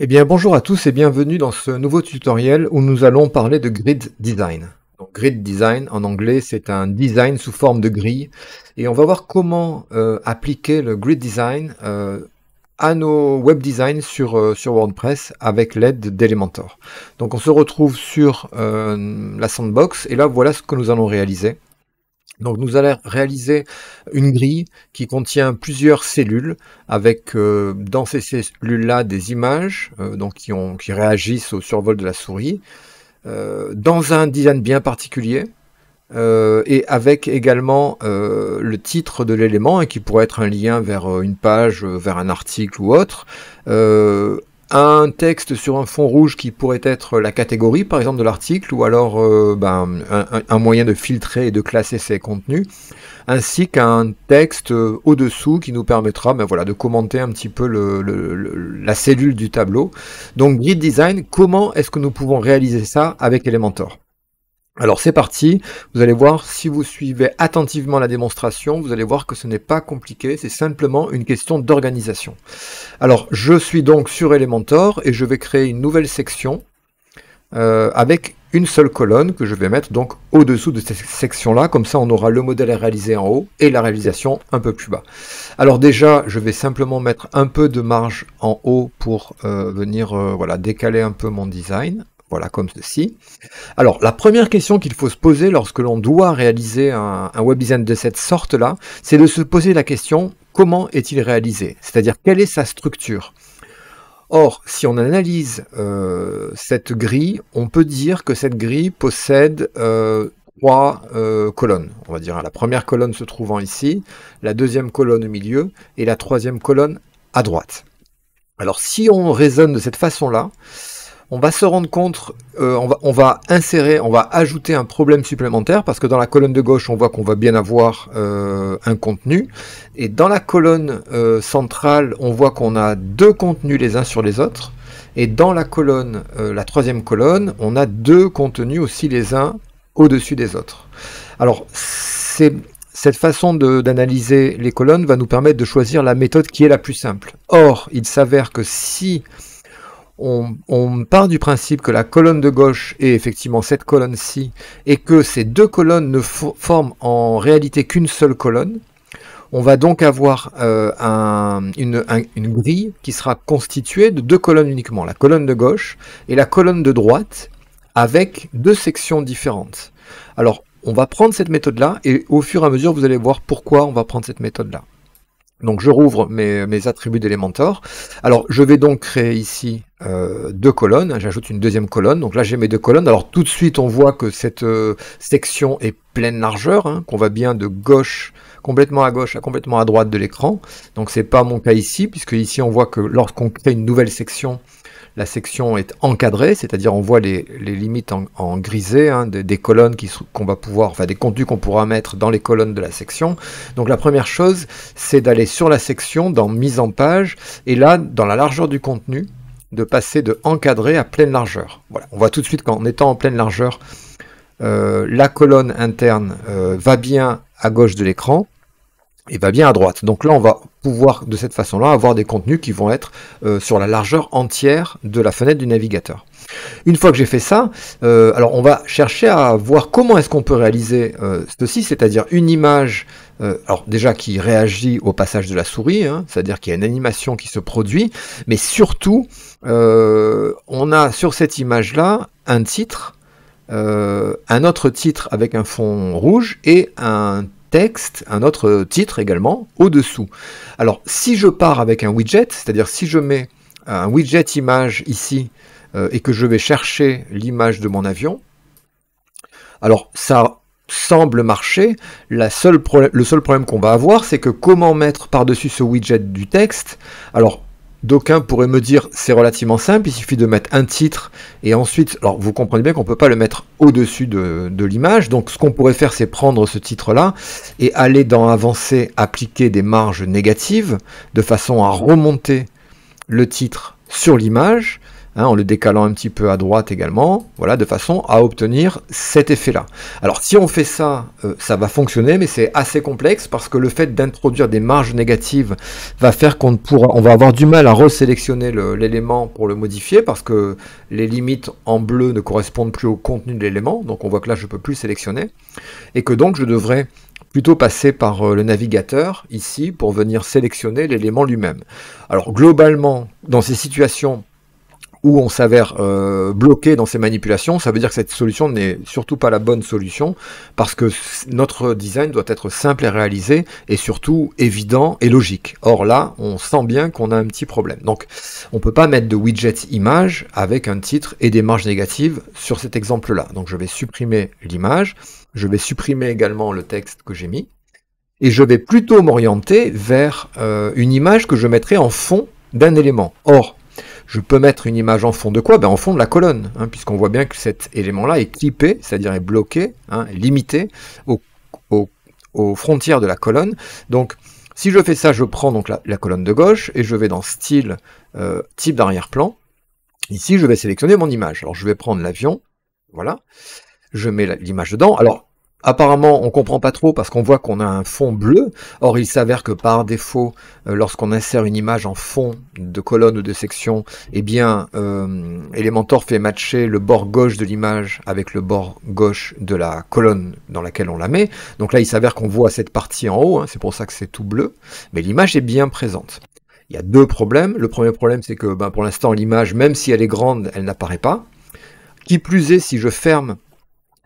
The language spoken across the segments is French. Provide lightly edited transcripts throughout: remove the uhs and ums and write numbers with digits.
Eh bien, bonjour à tous et bienvenue dans ce nouveau tutoriel où nous allons parler de grid design. Donc, grid design, en anglais, c'est un design sous forme de grille. Et on va voir comment appliquer le grid design à nos web designs sur WordPress avec l'aide d'Elementor. Donc, on se retrouve sur la sandbox et là, voilà ce que nous allons réaliser. Donc nous allons réaliser une grille qui contient plusieurs cellules avec dans ces cellules-là des images qui réagissent au survol de la souris dans un design bien particulier et avec également le titre de l'élément qui pourrait être un lien vers une page, vers un article ou autre. Un texte sur un fond rouge qui pourrait être la catégorie, par exemple, de l'article, ou alors un moyen de filtrer et de classer ces contenus, ainsi qu'un texte au-dessous qui nous permettra de commenter un petit peu la cellule du tableau. Donc, Grid Design, comment est-ce que nous pouvons réaliser ça avec Elementor ? Alors c'est parti, vous allez voir, si vous suivez attentivement la démonstration, vous allez voir que ce n'est pas compliqué, c'est simplement une question d'organisation. Alors je suis donc sur Elementor et je vais créer une nouvelle section avec une seule colonne que je vais mettre donc au-dessous de cette section-là, comme ça on aura le modèle réalisé en haut et la réalisation un peu plus bas. Alors déjà, je vais simplement mettre un peu de marge en haut pour venir décaler un peu mon design. Voilà, comme ceci. Alors, la première question qu'il faut se poser lorsque l'on doit réaliser un web design de cette sorte-là, c'est de se poser la question, comment est-il réalisé? C'est-à-dire, quelle est sa structure? Or, si on analyse cette grille, on peut dire que cette grille possède trois colonnes. On va dire, la première colonne se trouvant ici, la deuxième colonne au milieu, et la troisième colonne à droite. Alors, si on raisonne de cette façon-là, on va se rendre compte, on va ajouter un problème supplémentaire parce que dans la colonne de gauche, on voit qu'on va bien avoir un contenu. Et dans la colonne centrale, on voit qu'on a deux contenus les uns sur les autres. Et dans la colonne, la troisième colonne, on a deux contenus aussi les uns au-dessus des autres. Alors, cette façon d'analyser les colonnes va nous permettre de choisir la méthode qui est la plus simple. Or, il s'avère que si on part du principe que la colonne de gauche est effectivement cette colonne-ci et que ces deux colonnes ne forment en réalité qu'une seule colonne, on va donc avoir une grille qui sera constituée de deux colonnes uniquement, la colonne de gauche et la colonne de droite, avec deux sections différentes. Alors, on va prendre cette méthode-là et au fur et à mesure, vous allez voir pourquoi on va prendre cette méthode-là. Donc je rouvre mes attributs d'Elementor. Alors je vais donc créer ici deux colonnes, j'ajoute une deuxième colonne, donc là j'ai mes deux colonnes. Alors tout de suite on voit que cette section est pleine largeur, qu'on va bien de gauche, complètement à gauche à complètement à droite de l'écran. Donc c'est pas mon cas ici, puisque ici on voit que lorsqu'on crée une nouvelle section, la section est encadrée, c'est-à-dire on voit les limites en grisé, des colonnes qu'on va pouvoir, enfin des contenus qu'on pourra mettre dans les colonnes de la section. Donc la première chose, c'est d'aller sur la section dans mise en page, et là, dans la largeur du contenu, de passer de encadré à pleine largeur. Voilà, on voit tout de suite qu'en étant en pleine largeur, la colonne interne va bien à gauche de l'écran, et va bien à droite. Donc là, on va pouvoir, de cette façon-là, avoir des contenus qui vont être sur la largeur entière de la fenêtre du navigateur. Une fois que j'ai fait ça, alors on va chercher à voir comment est-ce qu'on peut réaliser ceci, c'est-à-dire une image, alors déjà qui réagit au passage de la souris, c'est-à-dire qu'il y a une animation qui se produit, mais surtout, on a sur cette image-là un titre, un autre titre avec un fond rouge et un texte, un autre titre également, au-dessous. Alors, si je pars avec un widget, c'est-à-dire si je mets un widget image ici, et que je vais chercher l'image de mon avion, alors ça semble marcher, le seul problème qu'on va avoir, c'est que comment mettre par-dessus ce widget du texte. Alors, d'aucuns pourraient me dire c'est relativement simple, il suffit de mettre un titre et ensuite, alors vous comprenez bien qu'on ne peut pas le mettre au-dessus de l'image, donc ce qu'on pourrait faire c'est prendre ce titre-là et aller dans Avancé, appliquer des marges négatives de façon à remonter le titre sur l'image, hein, en le décalant un petit peu à droite également, voilà, de façon à obtenir cet effet-là. Alors si on fait ça, ça va fonctionner, mais c'est assez complexe parce que le fait d'introduire des marges négatives va faire on va avoir du mal à resélectionner l'élément pour le modifier parce que les limites en bleu ne correspondent plus au contenu de l'élément, donc on voit que là je ne peux plus sélectionner, et que donc je devrais plutôt passer par le navigateur ici pour venir sélectionner l'élément lui-même. Alors globalement, dans ces situations où on s'avère bloqué dans ces manipulations, ça veut dire que cette solution n'est surtout pas la bonne solution, parce que notre design doit être simple à réaliser, et surtout évident et logique. Or là, on sent bien qu'on a un petit problème. Donc, on ne peut pas mettre de widget image avec un titre et des marges négatives sur cet exemple-là. Donc je vais supprimer l'image, je vais supprimer également le texte que j'ai mis, et je vais plutôt m'orienter vers une image que je mettrai en fond d'un élément. Or, je peux mettre une image en fond de quoi? En fond de la colonne, hein, puisqu'on voit bien que cet élément-là est clippé, c'est-à-dire est bloqué, hein, limité aux frontières de la colonne. Donc, si je fais ça, je prends donc la colonne de gauche et je vais dans Style, type d'arrière-plan. Ici, je vais sélectionner mon image. Alors, je vais prendre l'avion, voilà. Je mets l'image dedans. Alors, apparemment, on comprend pas trop parce qu'on voit qu'on a un fond bleu. Or, il s'avère que par défaut, lorsqu'on insère une image en fond de colonne ou de section, eh bien, Elementor fait matcher le bord gauche de l'image avec le bord gauche de la colonne dans laquelle on la met. Donc là, il s'avère qu'on voit cette partie en haut, hein, c'est pour ça que c'est tout bleu, mais l'image est bien présente. Il y a deux problèmes. Le premier problème, c'est que pour l'instant, l'image, même si elle est grande, elle n'apparaît pas. Qui plus est, si je ferme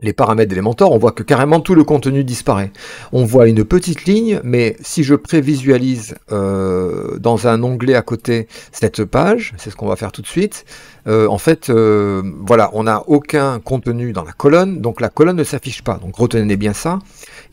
les paramètres d'Elementor, on voit que carrément tout le contenu disparaît. On voit une petite ligne, mais si je prévisualise dans un onglet à côté cette page, c'est ce qu'on va faire tout de suite, en fait, voilà, on n'a aucun contenu dans la colonne, donc la colonne ne s'affiche pas. Donc retenez bien ça,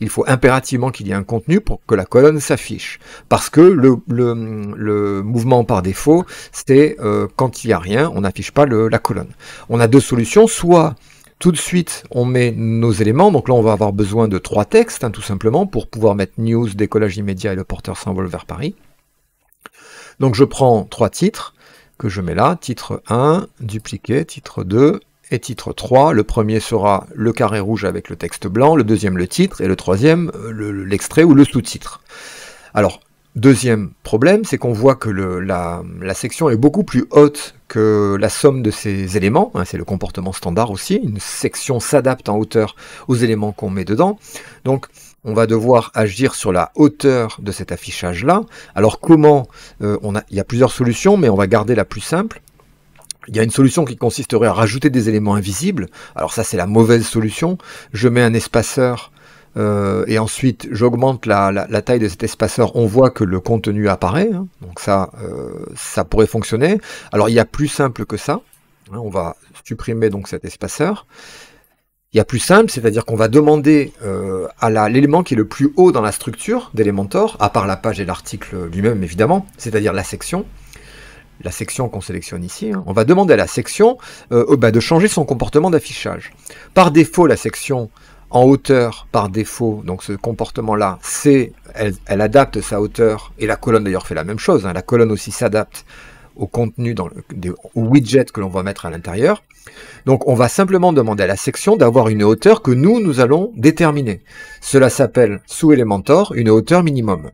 il faut impérativement qu'il y ait un contenu pour que la colonne s'affiche. Parce que le mouvement par défaut, c'est quand il n'y a rien, on n'affiche pas la colonne. On a deux solutions, soit tout de suite, on met nos éléments, donc là on va avoir besoin de 3 textes, hein, tout simplement, pour pouvoir mettre news, décollage immédiat et le porteur s'envole vers Paris. Donc je prends 3 titres, que je mets là, titre 1, dupliqué, titre 2 et titre 3. Le premier sera le carré rouge avec le texte blanc, le deuxième le titre, et le troisième l'extrait ou le sous-titre. Alors, deuxième problème, c'est qu'on voit que la section est beaucoup plus haute que la somme de ces éléments, hein, c'est le comportement standard aussi, une section s'adapte en hauteur aux éléments qu'on met dedans, donc on va devoir agir sur la hauteur de cet affichage-là. Alors comment il y a plusieurs solutions, mais on va garder la plus simple. Il y a une solution qui consisterait à rajouter des éléments invisibles, alors ça c'est la mauvaise solution, je mets un espaceur, et ensuite j'augmente la taille de cet espaceur, on voit que le contenu apparaît, hein, donc ça pourrait fonctionner. Alors il y a plus simple que ça, hein, on va supprimer donc cet espaceur. Il y a plus simple, c'est-à-dire qu'on va demander à l'élément qui est le plus haut dans la structure d'Elementor, à part la page et l'article lui-même évidemment, c'est-à-dire la section qu'on sélectionne ici, hein, on va demander à la section de changer son comportement d'affichage. Par défaut, la section en hauteur, par défaut, donc ce comportement-là, elle adapte sa hauteur, et la colonne d'ailleurs fait la même chose, hein, la colonne aussi s'adapte au contenu, au widget que l'on va mettre à l'intérieur. Donc on va simplement demander à la section d'avoir une hauteur que nous allons déterminer. Cela s'appelle sous Elementor une hauteur minimum.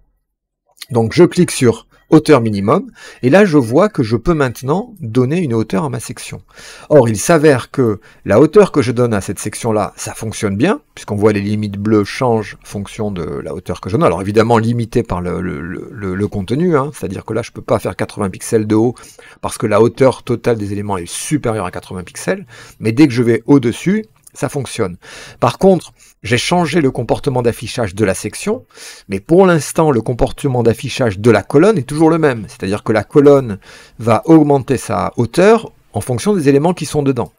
Donc je clique sur hauteur minimum, et là je vois que je peux maintenant donner une hauteur à ma section. Or il s'avère que la hauteur que je donne à cette section-là, ça fonctionne bien, puisqu'on voit les limites bleues changent en fonction de la hauteur que je donne, alors évidemment limité par le contenu, hein, c'est-à-dire que là je peux pas faire 80 pixels de haut, parce que la hauteur totale des éléments est supérieure à 80 pixels, mais dès que je vais au-dessus, ça fonctionne. Par contre, j'ai changé le comportement d'affichage de la section, mais pour l'instant, le comportement d'affichage de la colonne est toujours le même. C'est-à-dire que la colonne va augmenter sa hauteur en fonction des éléments qui sont dedans.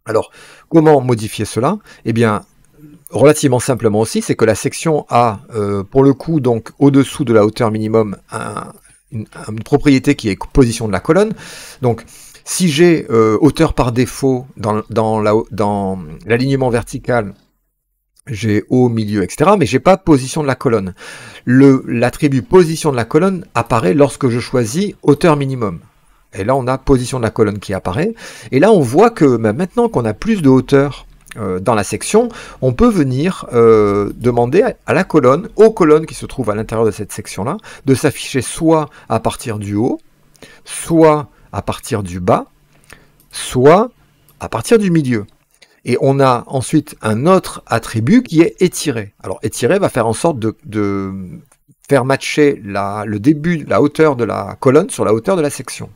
Alors, comment modifier cela? Eh bien, relativement simplement aussi, c'est que la section a, pour le coup, donc au-dessous de la hauteur minimum, une propriété qui est position de la colonne. Donc, si j'ai hauteur par défaut dans l'alignement vertical, j'ai haut, milieu, etc. Mais j'ai pas position de la colonne. L'attribut position de la colonne apparaît lorsque je choisis hauteur minimum. Et là, on a position de la colonne qui apparaît. Et là, on voit que maintenant qu'on a plus de hauteur dans la section, on peut venir demander à la colonne, aux colonnes qui se trouvent à l'intérieur de cette section-là, de s'afficher soit à partir du haut, soit à partir du bas, soit à partir du milieu. Et on a ensuite un autre attribut qui est étirer. Alors étirer va faire en sorte de faire matcher le début, la hauteur de la colonne sur la hauteur de la section.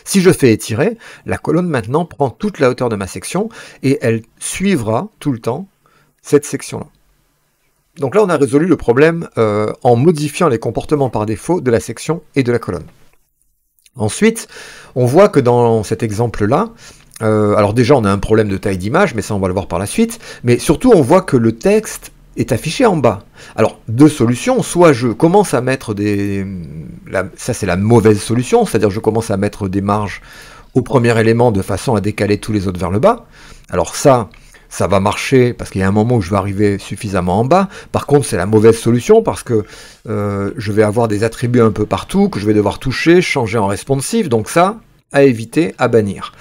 Si je fais étirer, la colonne maintenant prend toute la hauteur de ma section et elle suivra tout le temps cette section-là. Donc là, on a résolu le problème en modifiant les comportements par défaut de la section et de la colonne. Ensuite, on voit que dans cet exemple-là, alors déjà, on a un problème de taille d'image, mais ça, on va le voir par la suite. Mais surtout, on voit que le texte est affiché en bas. Alors, deux solutions, soit je commence à mettre ça c'est la mauvaise solution, c'est-à-dire je commence à mettre des marges au premier élément de façon à décaler tous les autres vers le bas. Alors ça va marcher parce qu'il y a un moment où je vais arriver suffisamment en bas. Par contre, c'est la mauvaise solution parce que je vais avoir des attributs un peu partout, que je vais devoir toucher, changer en responsive, donc ça, à éviter, à bannir.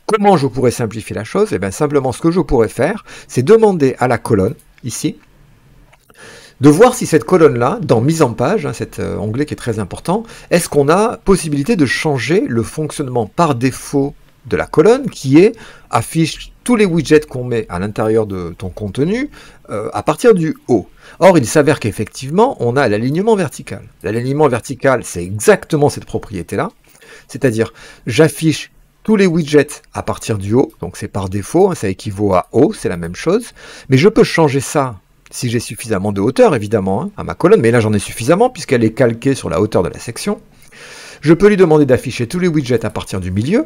Comment je pourrais simplifier la chose? Eh bien, simplement, ce que je pourrais faire, c'est demander à la colonne, ici, de voir si cette colonne-là, dans mise en page, cet onglet qui est très important, est-ce qu'on a possibilité de changer le fonctionnement par défaut de la colonne, qui est affiche tous les widgets qu'on met à l'intérieur de ton contenu à partir du haut. Or, il s'avère qu'effectivement, on a l'alignement vertical. L'alignement vertical, c'est exactement cette propriété-là, c'est-à-dire, j'affiche tous les widgets à partir du haut, donc c'est par défaut, hein, ça équivaut à haut, c'est la même chose, mais je peux changer ça si j'ai suffisamment de hauteur, évidemment, hein, à ma colonne, mais là j'en ai suffisamment puisqu'elle est calquée sur la hauteur de la section. Je peux lui demander d'afficher tous les widgets à partir du milieu,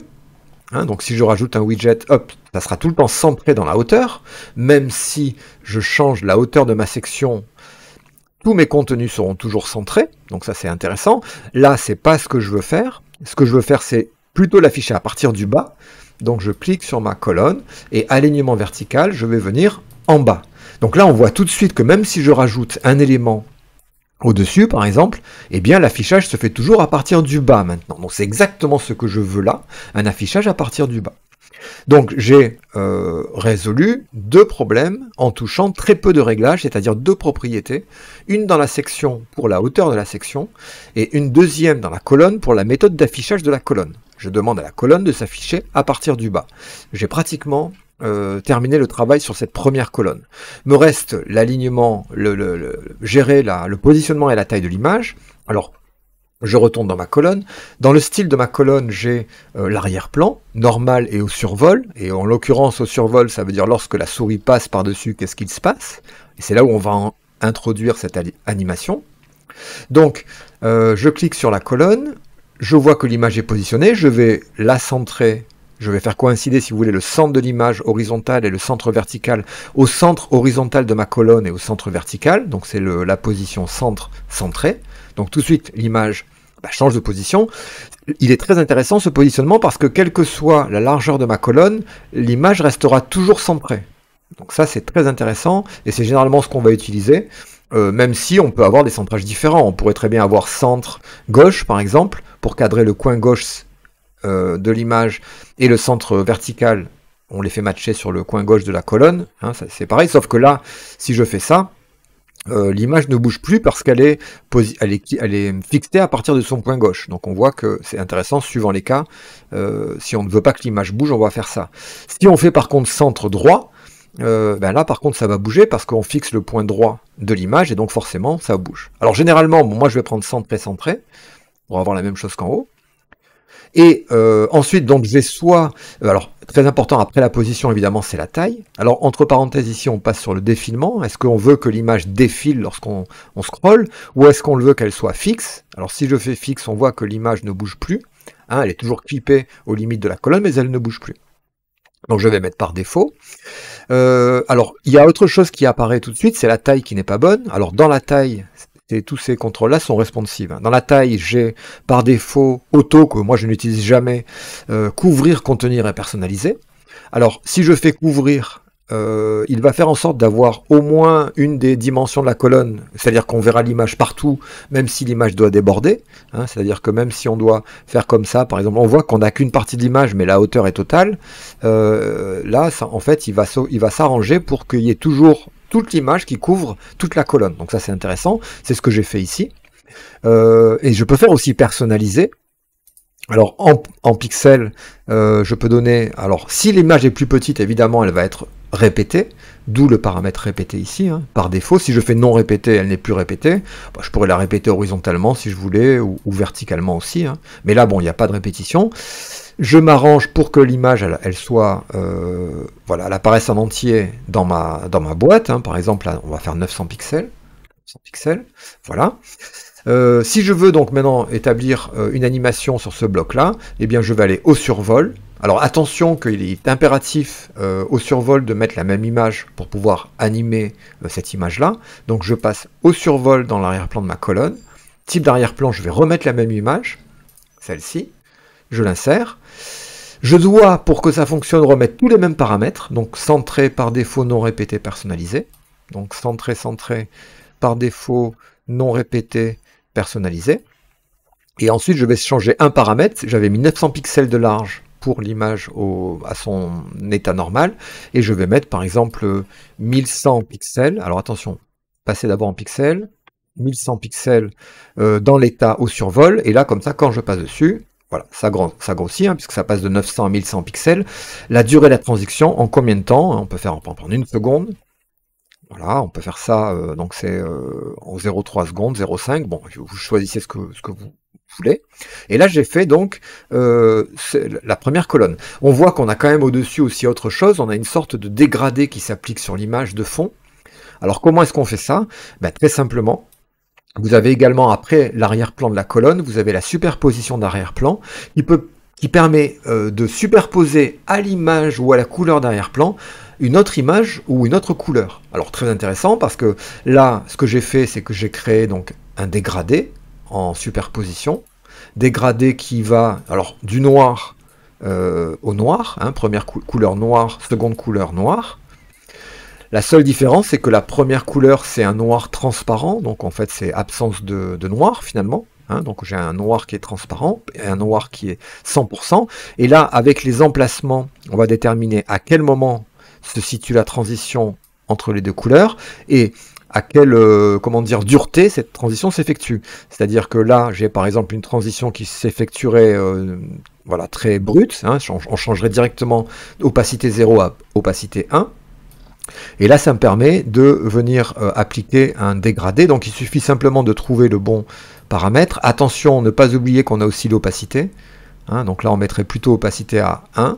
hein, donc si je rajoute un widget, hop, ça sera tout le temps centré dans la hauteur, même si je change la hauteur de ma section, tous mes contenus seront toujours centrés, donc ça c'est intéressant. Là, c'est pas ce que je veux faire, ce que je veux faire c'est plutôt l'afficher à partir du bas, donc je clique sur ma colonne, et alignement vertical, je vais venir en bas. Donc là, on voit tout de suite que même si je rajoute un élément au-dessus, par exemple, eh bien l'affichage se fait toujours à partir du bas maintenant. Donc c'est exactement ce que je veux là, un affichage à partir du bas. Donc j'ai résolu deux problèmes en touchant très peu de réglages, c'est-à-dire deux propriétés, une dans la section pour la hauteur de la section, et une deuxième dans la colonne pour la méthode d'affichage de la colonne. Je demande à la colonne de s'afficher à partir du bas. J'ai pratiquement terminé le travail sur cette première colonne. Me reste l'alignement, gérer le positionnement et la taille de l'image. Alors, je retourne dans ma colonne. Dans le style de ma colonne, j'ai l'arrière-plan, normal et au survol. Et en l'occurrence, au survol, ça veut dire lorsque la souris passe par-dessus, qu'est-ce qu'il se passe? Et c'est là où on va introduire cette animation. Donc, je clique sur la colonne. Je vois que l'image est positionnée, je vais la centrer, je vais faire coïncider, si vous voulez, le centre de l'image horizontal et le centre vertical au centre horizontal de ma colonne et au centre vertical, donc c'est la position centre centré. Donc tout de suite, l'image change de position. Il est très intéressant ce positionnement parce que quelle que soit la largeur de ma colonne, l'image restera toujours centrée. Donc ça c'est très intéressant et c'est généralement ce qu'on va utiliser. Même si on peut avoir des centrages différents. On pourrait très bien avoir centre gauche, par exemple, pour cadrer le coin gauche de l'image et le centre vertical, on les fait matcher sur le coin gauche de la colonne. Hein, c'est pareil, sauf que là, si je fais ça, l'image ne bouge plus parce qu'elle est fixée à partir de son point gauche. Donc on voit que c'est intéressant, suivant les cas. Si on ne veut pas que l'image bouge, on va faire ça. Si on fait par contre centre droit, là par contre ça va bouger parce qu'on fixe le point droit de l'image et donc forcément ça bouge. Alors généralement, moi je vais prendre centré pour avoir la même chose qu'en haut. Et ensuite donc je vais soit, alors très important après la position évidemment c'est la taille. Alors entre parenthèses ici on passe sur le défilement. Est-ce qu'on veut que l'image défile lorsqu'on scrolle ou est-ce qu'on le veut qu'elle soit fixe? Alors si je fais fixe on voit que l'image ne bouge plus. Hein, elle est toujours clippée aux limites de la colonne mais elle ne bouge plus. Donc je vais mettre par défaut. Alors, il y a autre chose qui apparaît tout de suite, c'est la taille qui n'est pas bonne. Alors dans la taille, tous ces contrôles-là sont responsives. Dans la taille, j'ai par défaut auto, que moi je n'utilise jamais, couvrir, contenir et personnaliser. Alors si je fais couvrir, il va faire en sorte d'avoir au moins une des dimensions de la colonne, c'est-à-dire qu'on verra l'image partout, même si l'image doit déborder, hein, c'est-à-dire que même si on doit faire comme ça, par exemple, on voit qu'on n'a qu'une partie de l'image, mais la hauteur est totale, là, ça, en fait, il va s'arranger pour qu'il y ait toujours toute l'image qui couvre toute la colonne. Donc ça, c'est intéressant, c'est ce que j'ai fait ici. Et je peux faire aussi personnaliser. Alors en pixels, je peux donner, alors si l'image est plus petite, évidemment elle va être répétée, d'où le paramètre répété ici, hein, par défaut. Si je fais non répété, elle n'est plus répétée. Bon, je pourrais la répéter horizontalement si je voulais, ou verticalement aussi, hein. Mais là, bon, il n'y a pas de répétition. Je m'arrange pour que l'image, elle soit, voilà, elle apparaisse en entier dans ma boîte, hein. Par exemple, là, on va faire 900 pixels. 900 pixels, voilà. Si je veux donc maintenant établir une animation sur ce bloc-là, eh bien je vais aller au survol. Alors attention qu'il est impératif au survol de mettre la même image pour pouvoir animer cette image-là. Donc je passe au survol dans l'arrière-plan de ma colonne. Type d'arrière-plan, je vais remettre la même image, celle-ci. Je l'insère. Je dois, pour que ça fonctionne, remettre tous les mêmes paramètres. Donc centré par défaut, non répété, personnalisé. Donc centré, par défaut, non répété, personnalisé. Et ensuite, je vais changer un paramètre. J'avais mis 900 pixels de large pour l'image à son état normal. Et je vais mettre, par exemple, 1100 pixels. Alors attention, passer d'abord en pixels. 1100 pixels dans l'état au survol. Et là, comme ça, quand je passe dessus, voilà, ça grossit, hein, puisque ça passe de 900 à 1100 pixels. La durée de la transition, en combien de temps? On peut prendre une seconde. Voilà, on peut faire ça, donc c'est en 0,3 secondes, 0,5, bon, vous choisissez ce que vous voulez. Et là, j'ai fait donc la première colonne. On voit qu'on a quand même au-dessus aussi autre chose, on a une sorte de dégradé qui s'applique sur l'image de fond. Alors comment est-ce qu'on fait ça? Ben, très simplement, vous avez également, après l'arrière-plan de la colonne, vous avez la superposition d'arrière-plan qui permet de superposer à l'image ou à la couleur d'arrière-plan une autre image ou une autre couleur. Alors très intéressant parce que là, ce que j'ai fait, c'est que j'ai créé donc un dégradé en superposition. Dégradé qui va alors du noir au noir, hein, première couleur noire, seconde couleur noire. La seule différence, c'est que la première couleur, c'est un noir transparent, donc en fait c'est absence de noir finalement. Hein, donc j'ai un noir qui est transparent et un noir qui est 100%. Et là, avec les emplacements, on va déterminer à quel moment se situe la transition entre les deux couleurs et à quelle comment dire, dureté cette transition s'effectue. C'est-à-dire que là, j'ai par exemple une transition qui s'effectuerait voilà, très brute. Hein, on changerait directement opacité 0 à opacité 1. Et là, ça me permet de venir appliquer un dégradé. Donc il suffit simplement de trouver le bon paramètre. Attention, ne pas oublier qu'on a aussi l'opacité. Hein, donc là, on mettrait plutôt opacité à 1.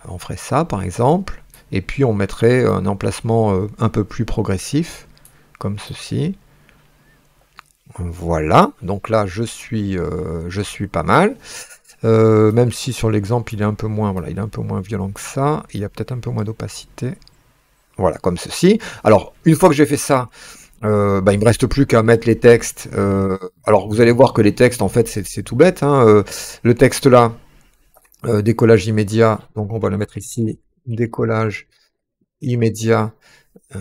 On ferait ça, par exemple. Et puis, on mettrait un emplacement un peu plus progressif, comme ceci. Voilà. Donc là, je suis pas mal. Même si sur l'exemple, il est un peu moins, voilà, il est un peu moins violent que ça. Il y a peut-être un peu moins d'opacité. Voilà, comme ceci. Alors, une fois que j'ai fait ça, il me reste plus qu'à mettre les textes. Alors, vous allez voir que les textes, en fait, c'est tout bête. Hein. Le texte là, décollage immédiat, donc on va le mettre ici, décollage immédiat.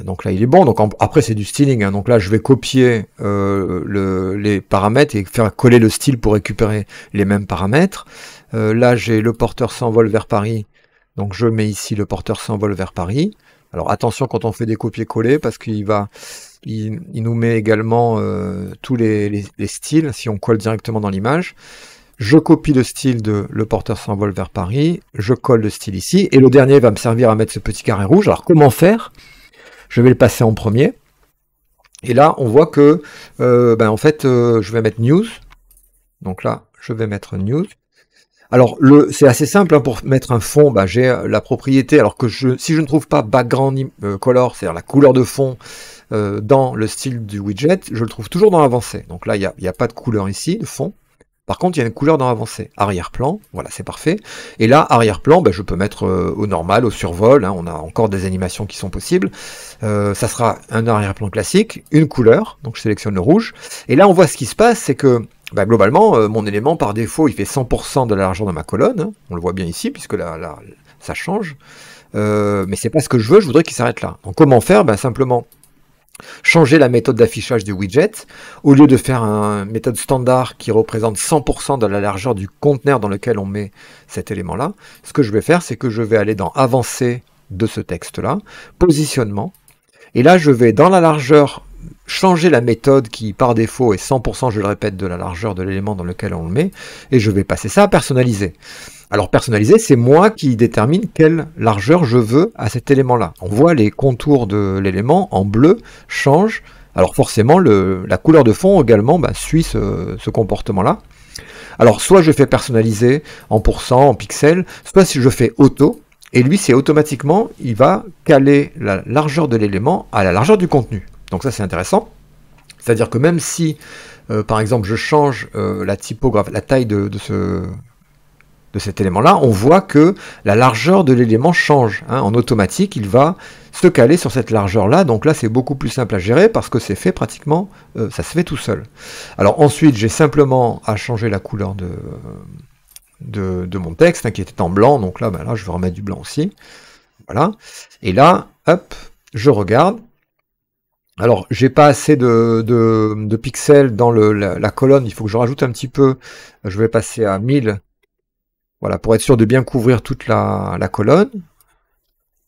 Donc là, il est bon. Donc après, c'est du styling. Hein. Donc là, je vais copier les paramètres et faire coller le style pour récupérer les mêmes paramètres. Là, j'ai le porteur s'envole vers Paris. Donc je mets ici le porteur s'envole vers Paris. Alors attention quand on fait des copier-coller parce qu'il nous met également tous les styles si on colle directement dans l'image. Je copie le style de le porteur s'envole vers Paris, je colle le style ici, et le dernier va me servir à mettre ce petit carré rouge. Alors comment faire? Je vais le passer en premier. Et là, on voit que en fait, je vais mettre news. Donc là, je vais mettre news. Alors, c'est assez simple, hein, pour mettre un fond, j'ai la propriété, alors que si je ne trouve pas background color, c'est-à-dire la couleur de fond dans le style du widget, je le trouve toujours dans l'avancé. Donc là, il n'y a pas de couleur ici, de fond. Par contre, il y a une couleur dans l'avancé. Arrière-plan, voilà, c'est parfait. Et là, arrière-plan, je peux mettre au normal, au survol, hein, on a encore des animations qui sont possibles. Ça sera un arrière-plan classique, une couleur, donc je sélectionne le rouge. Et là, on voit ce qui se passe, c'est que globalement, mon élément, par défaut, il fait 100% de la largeur de ma colonne. Hein. On le voit bien ici, puisque ça change. Mais c'est pas ce que je veux, je voudrais qu'il s'arrête là. Donc comment faire? Ben, simplement changer la méthode d'affichage du widget. Au lieu de faire une méthode standard qui représente 100% de la largeur du conteneur dans lequel on met cet élément-là, ce que je vais faire, c'est que je vais aller dans Avancée de ce texte-là, Positionnement, et là je vais dans la largeur changer la méthode qui par défaut est 100%, je le répète, de la largeur de l'élément dans lequel on le met, et je vais passer ça à personnaliser. Alors personnaliser, c'est moi qui détermine quelle largeur je veux à cet élément-là. On voit les contours de l'élément en bleu changent. Alors forcément, la couleur de fond également suit ce comportement-là. Alors soit je fais personnaliser en pourcent, en pixels, soit si je fais auto, et lui c'est automatiquement, il va caler la largeur de l'élément à la largeur du contenu. Donc ça c'est intéressant. C'est-à-dire que même si, par exemple, je change la typographie, la taille de cet élément-là, on voit que la largeur de l'élément change. En automatique, il va se caler sur cette largeur-là. Donc là, c'est beaucoup plus simple à gérer parce que c'est fait pratiquement, ça se fait tout seul. Alors ensuite, j'ai simplement à changer la couleur de mon texte, qui était en blanc. Donc là, là, je vais remettre du blanc aussi. Voilà. Et là, hop, je regarde. Alors, j'ai pas assez de pixels dans la colonne. Il faut que je rajoute un petit peu. Je vais passer à 1000. Voilà, pour être sûr de bien couvrir toute la colonne.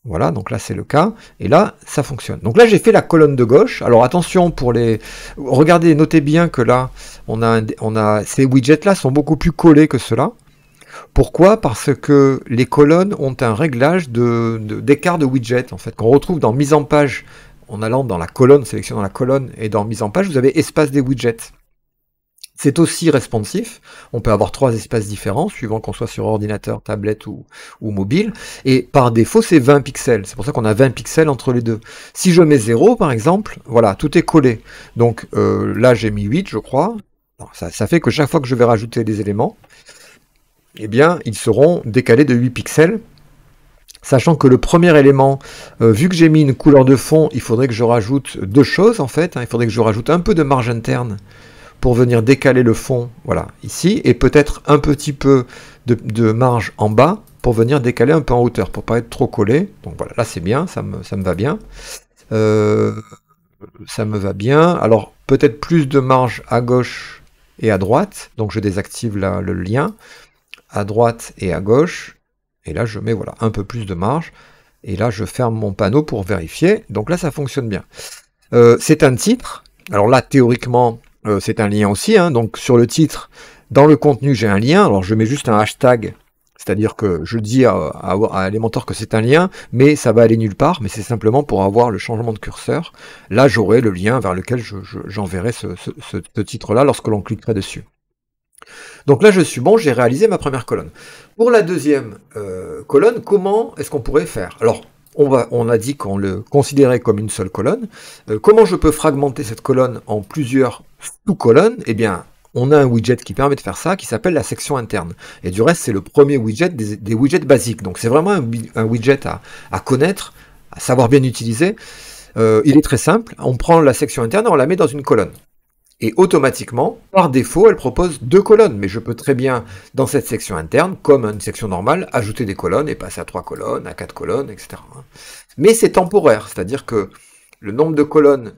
Voilà, donc là c'est le cas. Et là, ça fonctionne. Donc là, j'ai fait la colonne de gauche. Alors attention pour les... Regardez, notez bien que là, ces widgets-là sont beaucoup plus collés que ceux-là. Pourquoi? Parce que les colonnes ont un réglage d'écart de widget, en fait, qu'on retrouve dans mise en page, en allant dans la colonne, sélectionnant la colonne, et dans mise en page, vous avez espace des widgets. C'est aussi responsive, on peut avoir 3 espaces différents, suivant qu'on soit sur ordinateur, tablette ou mobile, et par défaut c'est 20 pixels, c'est pour ça qu'on a 20 pixels entre les deux. Si je mets 0 par exemple, voilà, tout est collé. Donc là j'ai mis 8 je crois, ça fait que chaque fois que je vais rajouter des éléments, eh bien ils seront décalés de 8 pixels, sachant que le premier élément, vu que j'ai mis une couleur de fond, il faudrait que je rajoute 2 choses en fait, il faudrait que je rajoute un peu de marge interne, pour venir décaler le fond, voilà, ici, et peut-être un petit peu de marge en bas, pour venir décaler un peu en hauteur, pour pas être trop collé. Donc voilà, là c'est bien, ça me va bien. Ça me va bien. Alors, peut-être plus de marge à gauche et à droite, donc je désactive le lien, à droite et à gauche, et là je mets, voilà, un peu plus de marge, et là je ferme mon panneau pour vérifier, donc là ça fonctionne bien. C'est un titre, alors là théoriquement, c'est un lien aussi, donc sur le titre, dans le contenu, j'ai un lien, alors je mets juste un hashtag, c'est-à-dire que je dis à Elementor que c'est un lien, mais ça va aller nulle part, mais c'est simplement pour avoir le changement de curseur. Là, j'aurai le lien vers lequel j'enverrai ce titre-là lorsque l'on cliquerait dessus. Donc là, je suis bon, j'ai réalisé ma première colonne. Pour la deuxième colonne, comment est-ce qu'on pourrait faire? Alors, on a dit qu'on le considérait comme une seule colonne. Comment je peux fragmenter cette colonne en plusieurs sous-colonnes? Eh bien, on a un widget qui permet de faire ça, qui s'appelle la section interne. Et du reste, c'est le premier widget des widgets basiques. Donc c'est vraiment un widget à connaître, à savoir bien utiliser. Il est très simple. On prend la section interne et on la met dans une colonne. Et automatiquement, par défaut, elle propose 2 colonnes. Mais je peux très bien, dans cette section interne, comme une section normale, ajouter des colonnes et passer à 3 colonnes, à 4 colonnes, etc. Mais c'est temporaire, c'est-à-dire que le nombre de colonnes,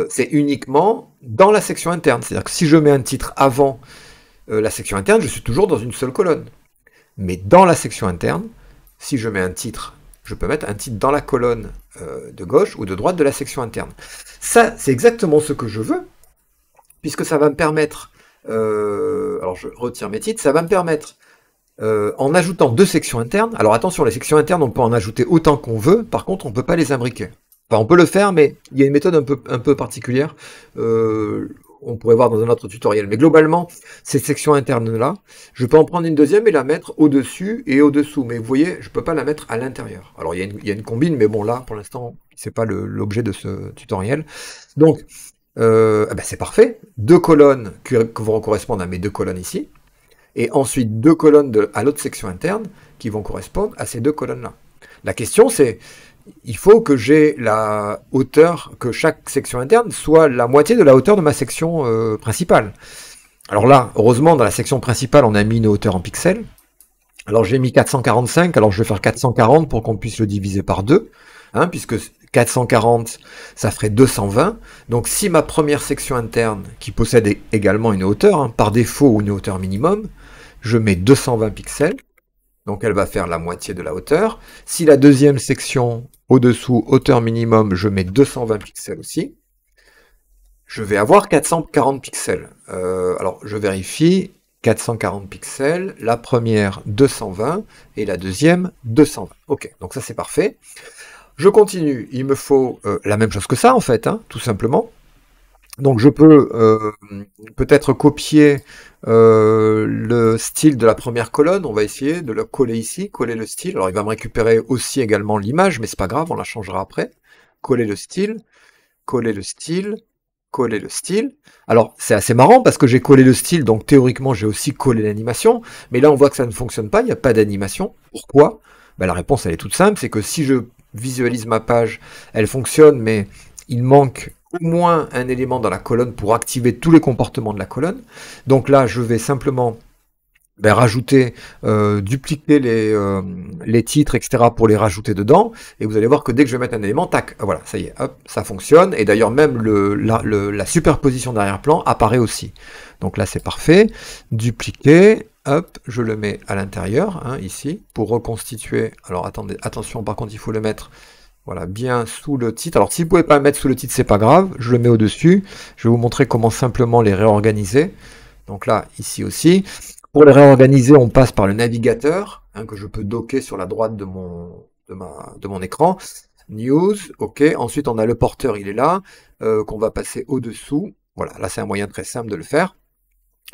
c'est uniquement dans la section interne. C'est-à-dire que si je mets un titre avant la section interne, je suis toujours dans une seule colonne. Mais dans la section interne, si je mets un titre, je peux mettre un titre dans la colonne de gauche ou de droite de la section interne. Ça, c'est exactement ce que je veux, puisque ça va me permettre, alors je retire mes titres, ça va me permettre, en ajoutant 2 sections internes, alors attention, les sections internes, on peut en ajouter autant qu'on veut, par contre, on ne peut pas les imbriquer. Enfin, on peut le faire, mais il y a une méthode un peu particulière, on pourrait voir dans un autre tutoriel. Mais globalement, cette section interne-là, je peux en prendre une deuxième et la mettre au-dessus et au-dessous. Mais vous voyez, je ne peux pas la mettre à l'intérieur. Alors, il y a une combine, mais bon, là, pour l'instant, c'est pas l'objet de ce tutoriel. Donc, c'est parfait. 2 colonnes qui vont correspondre à mes 2 colonnes ici. Et ensuite 2 colonnes à l'autre section interne qui vont correspondre à ces 2 colonnes-là. La question, c'est, il faut que j'ai la hauteur, que chaque section interne soit la moitié de la hauteur de ma section principale. Alors là, heureusement, dans la section principale, on a mis une hauteur en pixels. Alors j'ai mis 445, alors je vais faire 440 pour qu'on puisse le diviser par 2, hein, puisque 440, ça ferait 220. Donc si ma première section interne, qui possède également une hauteur, hein, par défaut ou une hauteur minimum, je mets 220 pixels, donc elle va faire la moitié de la hauteur. Si la deuxième section au-dessous, hauteur minimum, je mets 220 pixels aussi, je vais avoir 440 pixels. Alors je vérifie, 440 pixels, la première 220 et la deuxième 220. Ok, donc ça c'est parfait. Je continue, il me faut la même chose que ça en fait, hein, tout simplement. Donc je peux peut-être copier le style de la première colonne, on va essayer de le coller ici, coller le style. Alors il va me récupérer aussi également l'image, mais c'est pas grave, on la changera après. Coller le style, coller le style, coller le style. Alors, c'est assez marrant parce que j'ai collé le style, donc théoriquement, j'ai aussi collé l'animation. Mais là, on voit que ça ne fonctionne pas, il n'y a pas d'animation. Pourquoi? Ben, la réponse, elle est toute simple, c'est que si je visualise ma page, elle fonctionne, mais il manque au moins un élément dans la colonne pour activer tous les comportements de la colonne. Donc là, je vais simplement rajouter, dupliquer les titres, etc. pour les rajouter dedans, et vous allez voir que dès que je vais mettre un élément, tac, voilà, ça y est, hop, ça fonctionne, et d'ailleurs même la superposition d'arrière-plan apparaît aussi. Donc là c'est parfait, dupliquer, hop, je le mets à l'intérieur, hein, ici, pour reconstituer, alors attendez, attention, par contre il faut le mettre, voilà, bien sous le titre. Alors si vous pouvez pas le mettre sous le titre, c'est pas grave, je le mets au-dessus, je vais vous montrer comment simplement les réorganiser. Donc là, ici aussi. Pour les réorganiser, on passe par le navigateur, hein, que je peux docker sur la droite de mon écran. News, ok. Ensuite, on a le porteur, il est là, qu'on va passer au-dessous. Voilà, là c'est un moyen très simple de le faire.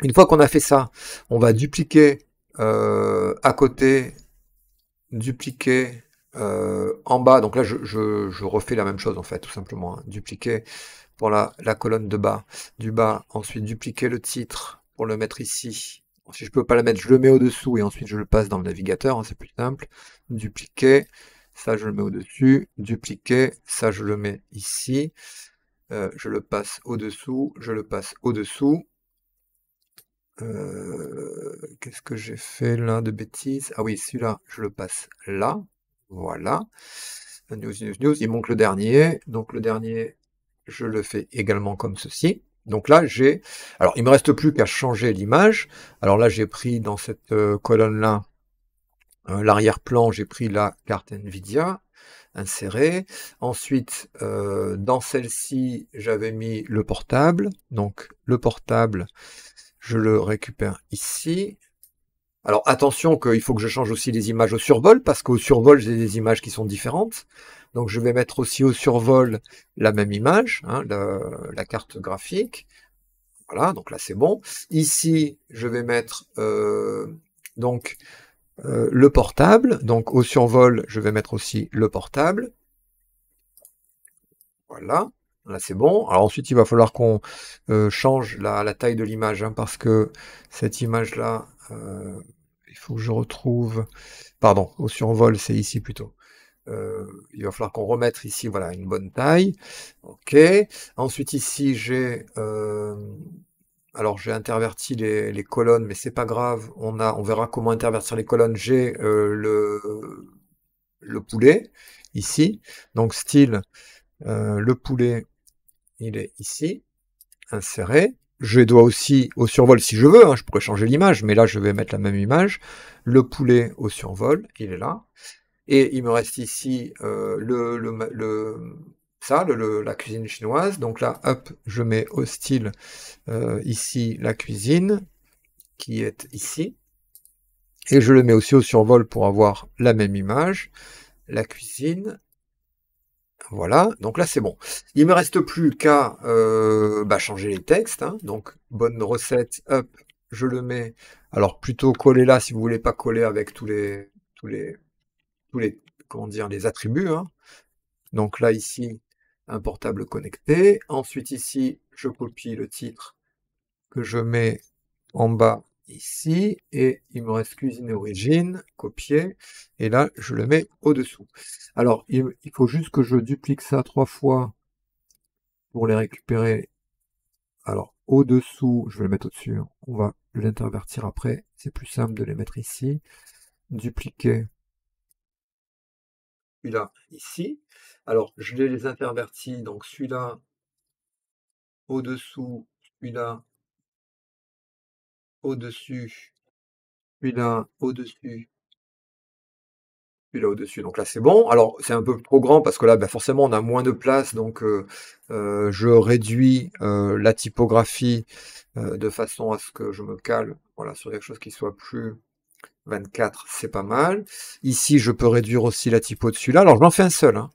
Une fois qu'on a fait ça, on va dupliquer à côté, dupliquer en bas. Donc là, je refais la même chose en fait, tout simplement, hein. Dupliquer pour la colonne de bas, du bas. Ensuite, dupliquer le titre pour le mettre ici. Si je peux pas le mettre, je le mets au-dessous et ensuite je le passe dans le navigateur, hein, c'est plus simple. Dupliquer, ça je le mets au-dessus. Dupliquer, ça je le mets ici. Je le passe au-dessous, je le passe au-dessous. Qu'est-ce que j'ai fait là de bêtises? Ah oui, celui-là, je le passe là. Voilà. News, news, news. Il manque le dernier. Donc le dernier, je le fais également comme ceci. Donc là, j'ai... Alors, il me reste plus qu'à changer l'image. Alors là, j'ai pris dans cette colonne-là, l'arrière-plan, j'ai pris la carte NVIDIA, insérée. Ensuite, dans celle-ci, j'avais mis le portable. Donc, le portable, je le récupère ici. Alors attention qu'il faut que je change aussi les images au survol, parce qu'au survol, j'ai des images qui sont différentes. Donc je vais mettre aussi au survol la même image, hein, la carte graphique. Voilà, donc là c'est bon. Ici, je vais mettre donc le portable. Donc au survol, je vais mettre aussi le portable. Voilà, là c'est bon. Alors ensuite, il va falloir qu'on change la taille de l'image, hein, parce que cette image-là, il faut que je retrouve... Pardon, au survol, c'est ici plutôt. Il va falloir qu'on remette ici, voilà, une bonne taille. Ok. Ensuite ici, j'ai... alors j'ai interverti les colonnes, mais c'est pas grave. On verra comment intervertir les colonnes. J'ai le poulet ici. Donc style, le poulet, il est ici, inséré. Je dois aussi au survol si je veux, hein, je pourrais changer l'image, mais là je vais mettre la même image. Le poulet au survol, il est là. Et il me reste ici la cuisine chinoise. Donc là, hop, je mets au style ici la cuisine qui est ici. Et je le mets aussi au survol pour avoir la même image. La cuisine. Voilà, donc là c'est bon. Il me reste plus qu'à changer les textes, hein. Donc bonne recette, hop, je le mets. Alors plutôt coller là si vous voulez pas coller avec tous les, comment dire, les attributs, hein. Donc là ici, un portable connecté. Ensuite ici, je copie le titre que je mets en bas ici, et il me reste cuisine et origine, copier, et là je le mets au-dessous. Alors il faut juste que je duplique ça 3 fois pour les récupérer. Alors au-dessous, je vais le mettre au-dessus, on va l'intervertir après, c'est plus simple de les mettre ici. dupliquer celui-là ici. Alors, je les intervertis, donc celui-là au-dessous, celui-là au-dessus, celui-là au-dessus, celui-là au-dessus. Donc là, c'est bon. Alors, c'est un peu trop grand parce que là, bah, forcément, on a moins de place. Donc, je réduis la typographie de façon à ce que je me cale, voilà, sur quelque chose qui soit plus 24, c'est pas mal. Ici, je peux réduire aussi la typo de celui-là. Alors, j'en fais un seul, hein.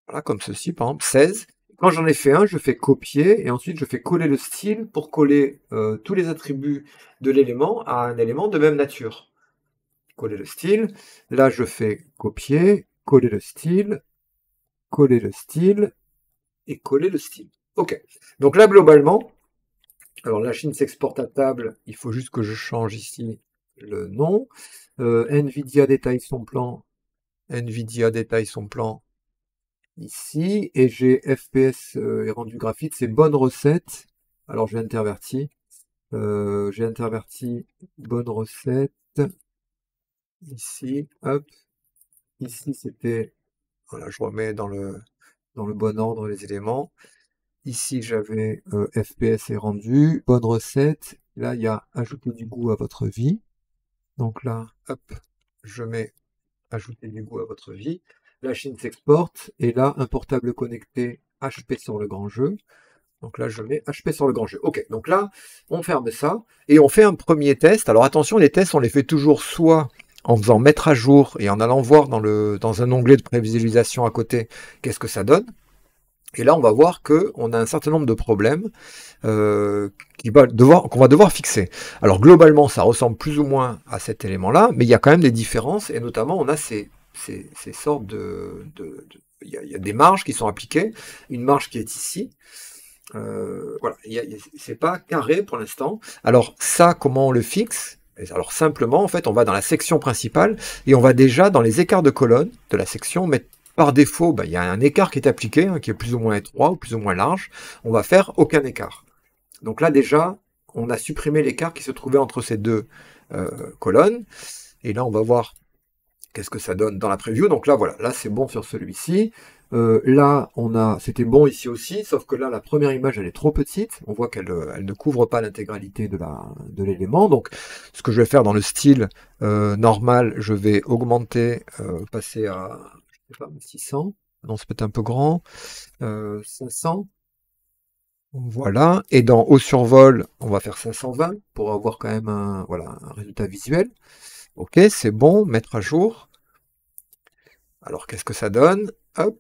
Voilà, comme ceci, par exemple, 16. Quand j'en ai fait un, je fais copier et ensuite je fais coller le style pour coller tous les attributs de l'élément à un élément de même nature. Coller le style. Là, je fais copier, coller le style et coller le style. OK. Donc là, globalement, alors la Chine s'exporte à table. Il faut juste que je change ici le nom. NVIDIA détaille son plan. NVIDIA détaille son plan ici, et j'ai FPS et rendu graphique, c'est bonne recette. Alors j'ai interverti bonne recette ici, hop, ici c'était, voilà, je remets dans le bon ordre les éléments. Ici j'avais FPS et rendu, bonne recette. Là il y a ajouter du goût à votre vie. Donc là, hop, je mets ajouter du goût à votre vie. La Chine s'exporte, et là, un portable connecté HP sur le grand jeu. Donc là, je mets HP sur le grand jeu. Ok, donc là, on ferme ça, et on fait un premier test. Alors attention, les tests, on les fait toujours soit en faisant mettre à jour, et en allant voir dans un onglet de prévisualisation à côté, qu'est-ce que ça donne. Et là, on va voir qu'on a un certain nombre de problèmes qu'on va devoir fixer. Alors globalement, ça ressemble plus ou moins à cet élément-là, mais il y a quand même des différences, et notamment on a ces sortes il y a des marges qui sont appliquées, une marge qui est ici. Voilà, c'est pas carré pour l'instant. Alors ça, comment on le fixe? Alors simplement, en fait, on va dans la section principale et on va déjà dans les écarts de colonne de la section mettre par défaut, il y a un écart qui est appliqué, hein, qui est plus ou moins étroit ou plus ou moins large. On va faire aucun écart. Donc là déjà, on a supprimé l'écart qui se trouvait entre ces deux colonnes. Et là, on va voir qu'est-ce que ça donne dans la preview. Donc là, voilà, là c'est bon sur celui-ci. Là, c'était bon ici aussi, sauf que là, la première image, elle est trop petite. On voit qu'elle ne couvre pas l'intégralité de l'élément. Donc, ce que je vais faire dans le style normal, je vais augmenter, passer à, je sais pas, 600. Non, c'est peut-être un peu grand. 500. Voilà. Et dans Haut survol, on va faire 520 pour avoir quand même un résultat visuel. Ok, c'est bon, mettre à jour. Alors, qu'est-ce que ça donne? Hop.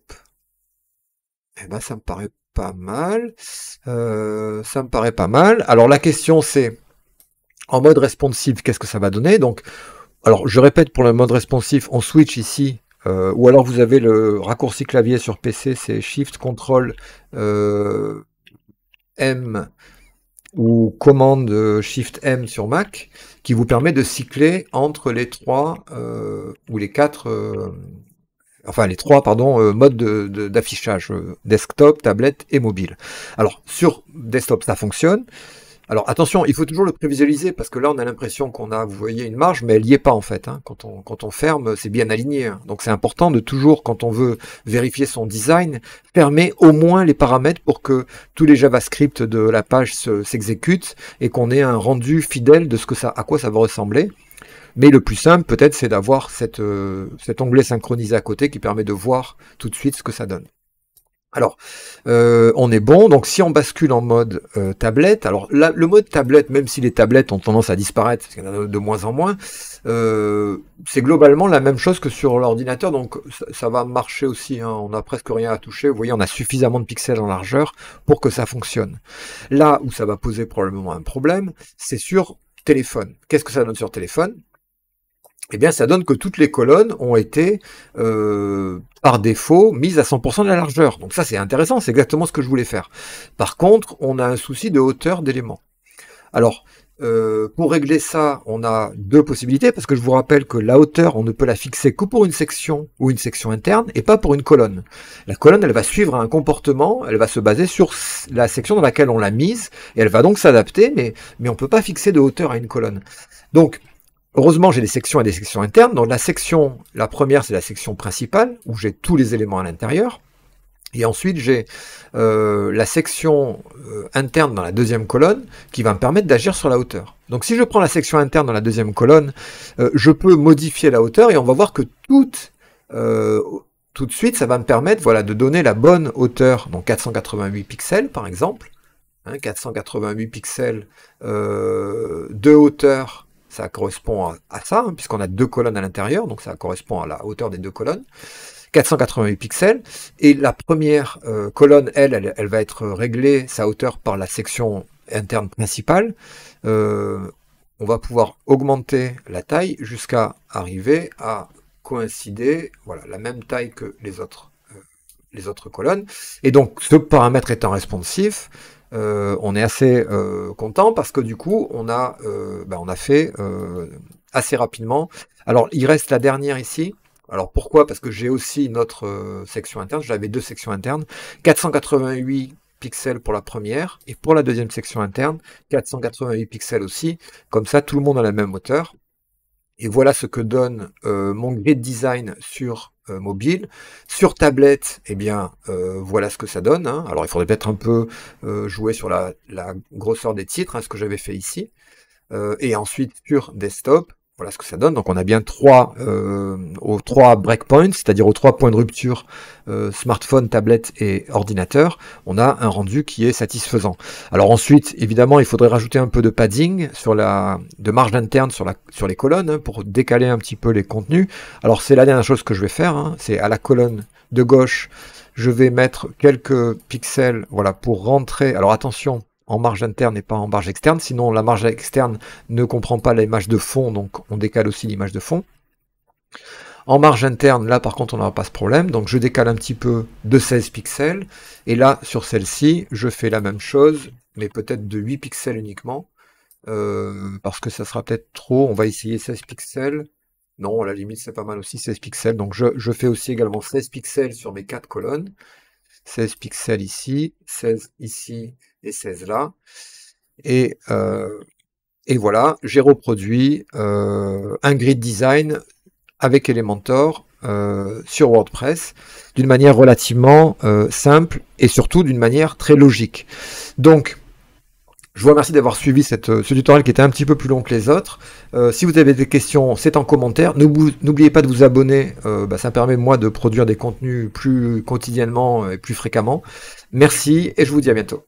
Eh ben, ça me paraît pas mal. Ça me paraît pas mal. Alors, la question, c'est, en mode responsive, qu'est-ce que ça va donner? Donc, alors, je répète, pour le mode responsive, on switch ici, ou alors vous avez le raccourci clavier sur PC, c'est Shift, Ctrl, M, ou commande Shift M sur Mac, qui vous permet de cycler entre les trois, ou les quatre... enfin les trois modes d'affichage, desktop, tablette et mobile. Alors sur desktop ça fonctionne. Alors attention, il faut toujours le prévisualiser parce que là on a l'impression qu'on a, vous voyez, une marge, mais elle n'y est pas en fait, hein. Quand on ferme, c'est bien aligné, hein. Donc c'est important de toujours, quand on veut vérifier son design, fermer au moins les paramètres pour que tous les JavaScript de la page s'exécutent et qu'on ait un rendu fidèle de à quoi ça va ressembler. Mais le plus simple, peut-être, c'est d'avoir cet onglet synchronisé à côté qui permet de voir tout de suite ce que ça donne. Alors, on est bon. Donc, si on bascule en mode tablette, alors là, le mode tablette, même si les tablettes ont tendance à disparaître, parce qu'il y en a de moins en moins, c'est globalement la même chose que sur l'ordinateur. Donc, ça va marcher aussi, hein. On n'a presque rien à toucher. Vous voyez, on a suffisamment de pixels en largeur pour que ça fonctionne. Là où ça va poser probablement un problème, c'est sur téléphone. Qu'est-ce que ça donne sur téléphone? Eh bien, ça donne que toutes les colonnes ont été, par défaut, mises à 100% de la largeur. Donc ça, c'est intéressant, c'est exactement ce que je voulais faire. Par contre, on a un souci de hauteur d'éléments. Alors, pour régler ça, on a deux possibilités, parce que je vous rappelle que la hauteur, on ne peut la fixer que pour une section ou une section interne, et pas pour une colonne. La colonne, elle va suivre un comportement, elle va se baser sur la section dans laquelle on l'a mise, et elle va donc s'adapter, mais on ne peut pas fixer de hauteur à une colonne. Donc, heureusement, j'ai des sections et des sections internes. Donc la première, c'est la section principale, où j'ai tous les éléments à l'intérieur. Et ensuite, j'ai la section interne dans la deuxième colonne qui va me permettre d'agir sur la hauteur. Donc si je prends la section interne dans la deuxième colonne, je peux modifier la hauteur et on va voir que tout de suite, ça va me permettre voilà, de donner la bonne hauteur, donc 488 pixels par exemple. 488 pixels de hauteur, ça correspond à ça, puisqu'on a deux colonnes à l'intérieur, donc ça correspond à la hauteur des deux colonnes. 488 pixels, et la première colonne, elle va être réglée, sa hauteur, par la section interne principale. On va pouvoir augmenter la taille jusqu'à arriver à coïncider, voilà, la même taille que les autres colonnes. Et donc, ce paramètre étant responsif, on est assez content parce que du coup, on a fait assez rapidement. Alors, il reste la dernière ici. Alors pourquoi? Parce que j'ai aussi une autre section interne, j'avais deux sections internes, 488 pixels pour la première, et pour la deuxième section interne, 488 pixels aussi, comme ça tout le monde a la même hauteur. Et voilà ce que donne mon grid design sur mobile. Sur tablette, eh bien, voilà ce que ça donne. Hein. Alors il faudrait peut-être un peu jouer sur la grosseur des titres, hein, ce que j'avais fait ici. Et ensuite sur desktop, voilà ce que ça donne. Donc on a bien aux trois breakpoints, c'est-à-dire aux 3 points de rupture, smartphone, tablette et ordinateur, on a un rendu qui est satisfaisant. Alors ensuite, évidemment, il faudrait rajouter un peu de padding, de marge interne sur les colonnes, hein, pour décaler un petit peu les contenus. Alors c'est la dernière chose que je vais faire, hein, c'est à la colonne de gauche, je vais mettre quelques pixels, voilà, pour rentrer. Alors attention, en marge interne et pas en marge externe, sinon la marge externe ne comprend pas l'image de fond, donc on décale aussi l'image de fond. En marge interne, là par contre on n'aura pas ce problème, donc je décale un petit peu de 16 pixels, et là sur celle-ci, je fais la même chose, mais peut-être de 8 pixels uniquement, parce que ça sera peut-être trop, on va essayer 16 pixels, non à la limite c'est pas mal aussi 16 pixels, donc je fais aussi également 16 pixels sur mes 4 colonnes, 16 pixels ici, 16 ici, et 16 là, et voilà, j'ai reproduit un grid design avec Elementor sur WordPress d'une manière relativement simple et surtout d'une manière très logique. Donc, je vous remercie d'avoir suivi ce tutoriel qui était un petit peu plus long que les autres. Si vous avez des questions, c'est en commentaire. N'oubliez pas de vous abonner, ça permet moi de produire des contenus plus quotidiennement et plus fréquemment. Merci et je vous dis à bientôt.